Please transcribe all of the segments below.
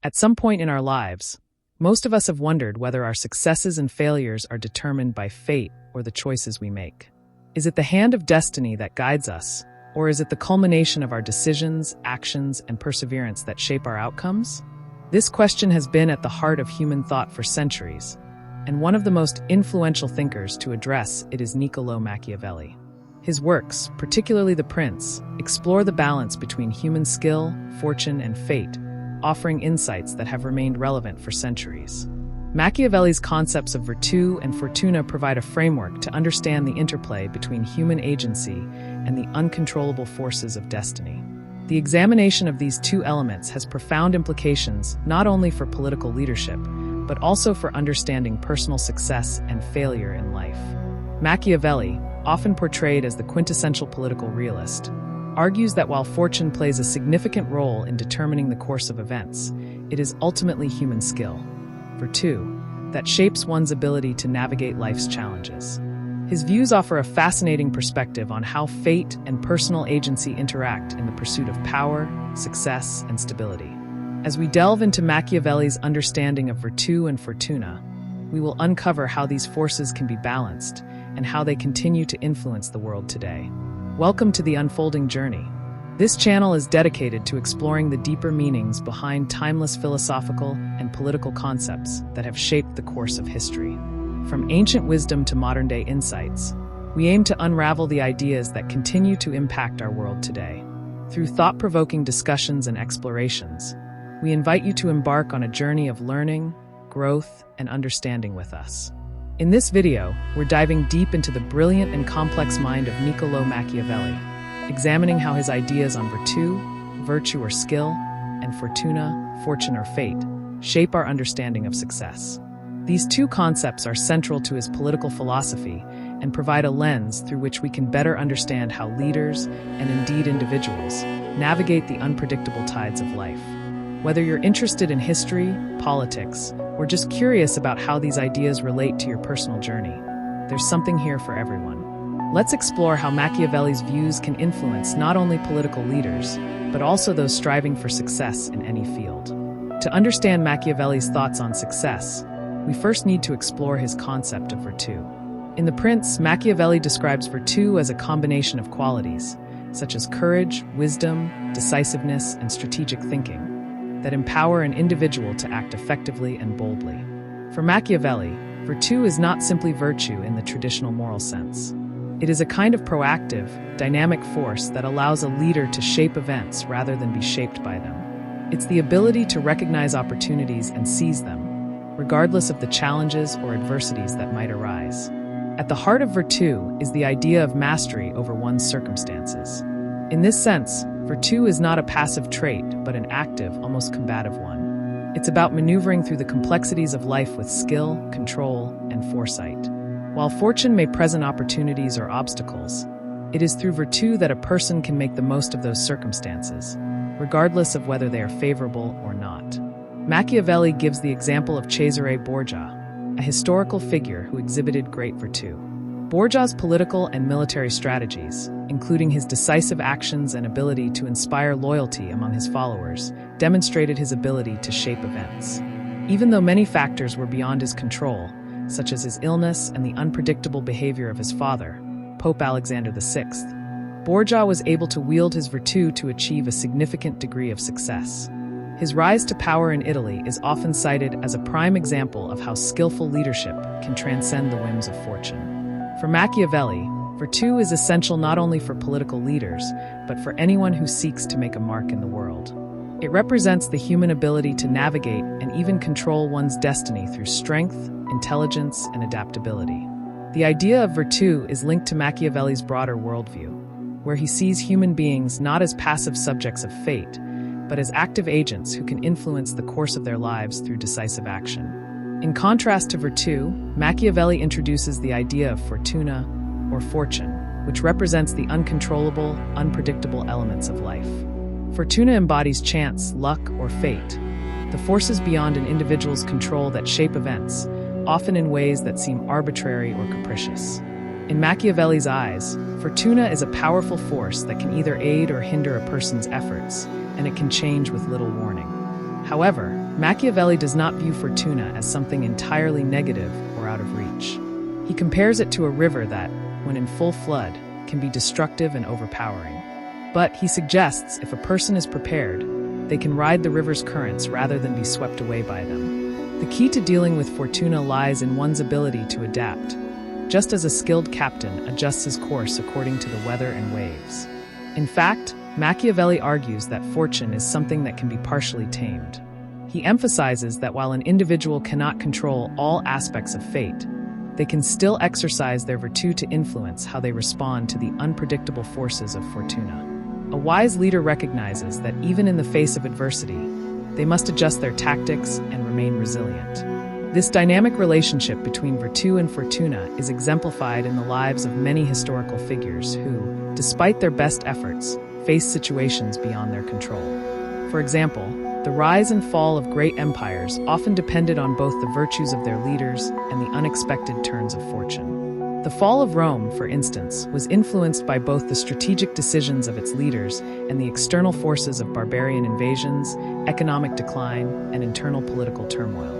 At some point in our lives, most of us have wondered whether our successes and failures are determined by fate or the choices we make. Is it the hand of destiny that guides us, or is it the culmination of our decisions, actions, and perseverance that shape our outcomes? This question has been at the heart of human thought for centuries, and one of the most influential thinkers to address it is Niccolò Machiavelli. His works, particularly The Prince, explore the balance between human skill, fortune, and fate, offering insights that have remained relevant for centuries. Machiavelli's concepts of virtù and fortuna provide a framework to understand the interplay between human agency and the uncontrollable forces of destiny. The examination of these two elements has profound implications not only for political leadership, but also for understanding personal success and failure in life. Machiavelli, often portrayed as the quintessential political realist, argues that while fortune plays a significant role in determining the course of events, it is ultimately human skill, virtù, that shapes one's ability to navigate life's challenges. His views offer a fascinating perspective on how fate and personal agency interact in the pursuit of power, success, and stability. As we delve into Machiavelli's understanding of virtù and fortuna, we will uncover how these forces can be balanced and how they continue to influence the world today. Welcome to the unfolding journey. This channel is dedicated to exploring the deeper meanings behind timeless philosophical and political concepts that have shaped the course of history. From ancient wisdom to modern-day insights, we aim to unravel the ideas that continue to impact our world today. Through thought-provoking discussions and explorations, we invite you to embark on a journey of learning, growth, and understanding with us. In this video, we're diving deep into the brilliant and complex mind of Niccolò Machiavelli, examining how his ideas on virtù or skill, and fortuna, fortune or fate, shape our understanding of success. These two concepts are central to his political philosophy and provide a lens through which we can better understand how leaders, and indeed individuals, navigate the unpredictable tides of life. Whether you're interested in history, politics, or just curious about how these ideas relate to your personal journey, there's something here for everyone. Let's explore how Machiavelli's views can influence not only political leaders, but also those striving for success in any field. To understand Machiavelli's thoughts on success, we first need to explore his concept of virtù. In The Prince, Machiavelli describes virtù as a combination of qualities, such as courage, wisdom, decisiveness, and strategic thinking, that empower an individual to act effectively and boldly. For Machiavelli, virtù is not simply virtue in the traditional moral sense. It is a kind of proactive, dynamic force that allows a leader to shape events rather than be shaped by them. It's the ability to recognize opportunities and seize them, regardless of the challenges or adversities that might arise. At the heart of virtù is the idea of mastery over one's circumstances. In this sense, virtù is not a passive trait, but an active, almost combative one. It's about maneuvering through the complexities of life with skill, control, and foresight. While fortune may present opportunities or obstacles, it is through virtù that a person can make the most of those circumstances, regardless of whether they are favorable or not. Machiavelli gives the example of Cesare Borgia, a historical figure who exhibited great virtù. Borgia's political and military strategies, including his decisive actions and ability to inspire loyalty among his followers, demonstrated his ability to shape events. Even though many factors were beyond his control, such as his illness and the unpredictable behavior of his father, Pope Alexander VI, Borgia was able to wield his virtù to achieve a significant degree of success. His rise to power in Italy is often cited as a prime example of how skillful leadership can transcend the whims of fortune. For Machiavelli, virtù is essential not only for political leaders, but for anyone who seeks to make a mark in the world. It represents the human ability to navigate and even control one's destiny through strength, intelligence, and adaptability. The idea of virtù is linked to Machiavelli's broader worldview, where he sees human beings not as passive subjects of fate, but as active agents who can influence the course of their lives through decisive action. In contrast to virtù, Machiavelli introduces the idea of fortuna, or fortune, which represents the uncontrollable, unpredictable elements of life. Fortuna embodies chance, luck, or fate, the forces beyond an individual's control that shape events, often in ways that seem arbitrary or capricious. In Machiavelli's eyes, fortuna is a powerful force that can either aid or hinder a person's efforts, and it can change with little warning. However, Machiavelli does not view Fortuna as something entirely negative or out of reach. He compares it to a river that, when in full flood, can be destructive and overpowering. But he suggests if a person is prepared, they can ride the river's currents rather than be swept away by them. The key to dealing with Fortuna lies in one's ability to adapt, just as a skilled captain adjusts his course according to the weather and waves. In fact, Machiavelli argues that fortune is something that can be partially tamed. He emphasizes that while an individual cannot control all aspects of fate, they can still exercise their virtù to influence how they respond to the unpredictable forces of Fortuna. A wise leader recognizes that even in the face of adversity, they must adjust their tactics and remain resilient. This dynamic relationship between Virtù and Fortuna is exemplified in the lives of many historical figures who, despite their best efforts, face situations beyond their control. For example, the rise and fall of great empires often depended on both the virtues of their leaders and the unexpected turns of fortune. The fall of Rome, for instance, was influenced by both the strategic decisions of its leaders and the external forces of barbarian invasions, economic decline, and internal political turmoil.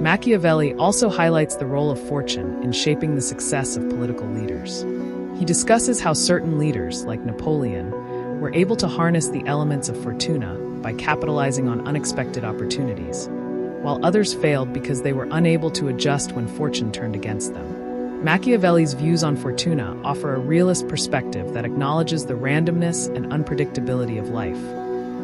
Machiavelli also highlights the role of fortune in shaping the success of political leaders. He discusses how certain leaders, like Napoleon, were able to harness the elements of Fortuna by capitalizing on unexpected opportunities, while others failed because they were unable to adjust when fortune turned against them. Machiavelli's views on Fortuna offer a realist perspective that acknowledges the randomness and unpredictability of life,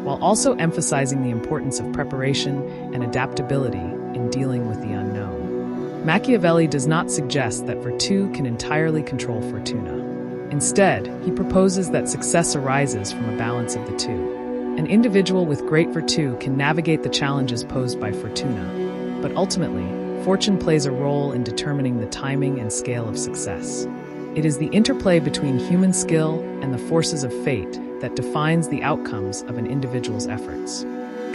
while also emphasizing the importance of preparation and adaptability in dealing with the unknown. Machiavelli does not suggest that virtù can entirely control Fortuna. Instead, he proposes that success arises from a balance of the two. An individual with great virtù can navigate the challenges posed by Fortuna, but ultimately, fortune plays a role in determining the timing and scale of success. It is the interplay between human skill and the forces of fate that defines the outcomes of an individual's efforts.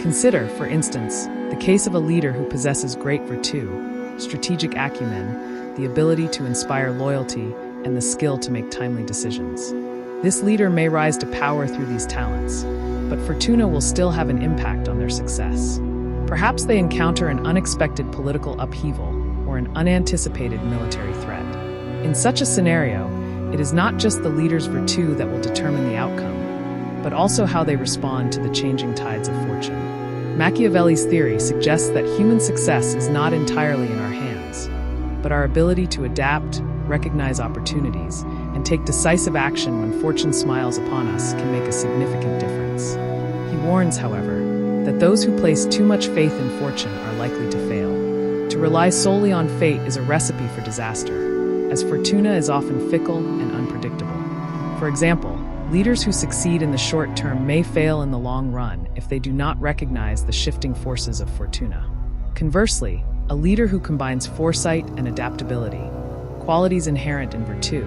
Consider, for instance, the case of a leader who possesses great virtù, strategic acumen, the ability to inspire loyalty, and the skill to make timely decisions. This leader may rise to power through these talents, but Fortuna will still have an impact on their success. Perhaps they encounter an unexpected political upheaval or an unanticipated military threat. In such a scenario, it is not just the leader's virtù that will determine the outcome, but also how they respond to the changing tides of fortune. Machiavelli's theory suggests that human success is not entirely in our hands, but our ability to adapt, recognize opportunities, and take decisive action when fortune smiles upon us can make a significant difference. He warns, however, that those who place too much faith in fortune are likely to fail. To rely solely on fate is a recipe for disaster, as Fortuna is often fickle and unpredictable. For example, leaders who succeed in the short term may fail in the long run if they do not recognize the shifting forces of Fortuna. Conversely, a leader who combines foresight and adaptability, qualities inherent in virtù,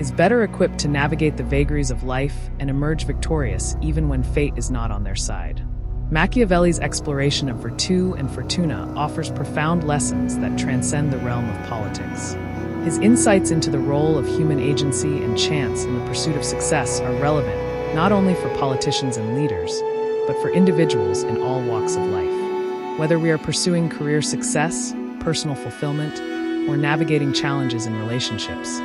is better equipped to navigate the vagaries of life and emerge victorious even when fate is not on their side. Machiavelli's exploration of Virtù and Fortuna offers profound lessons that transcend the realm of politics. His insights into the role of human agency and chance in the pursuit of success are relevant not only for politicians and leaders, but for individuals in all walks of life. Whether we are pursuing career success, personal fulfillment, or navigating challenges in relationships,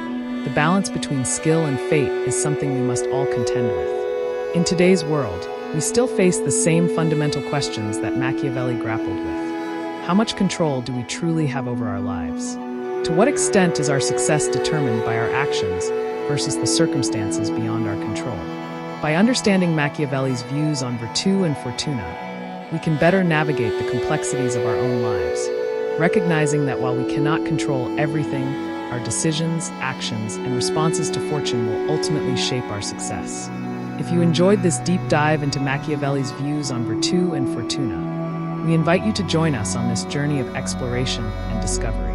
the balance between skill and fate is something we must all contend with. In today's world, we still face the same fundamental questions that Machiavelli grappled with. How much control do we truly have over our lives? To what extent is our success determined by our actions versus the circumstances beyond our control? By understanding Machiavelli's views on Virtù and Fortuna, we can better navigate the complexities of our own lives, recognizing that while we cannot control everything, our decisions, actions, and responses to fortune will ultimately shape our success. If you enjoyed this deep dive into Machiavelli's views on Virtù and Fortuna, we invite you to join us on this journey of exploration and discovery.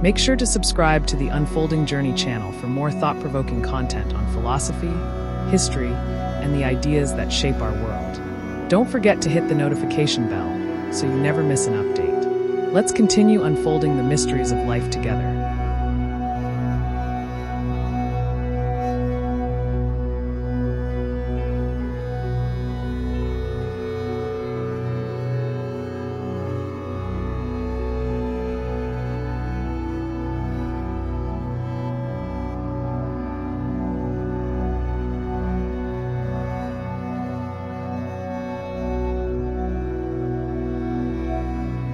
Make sure to subscribe to the Unfolding Journey channel for more thought-provoking content on philosophy, history, and the ideas that shape our world. Don't forget to hit the notification bell so you never miss an update. Let's continue unfolding the mysteries of life together.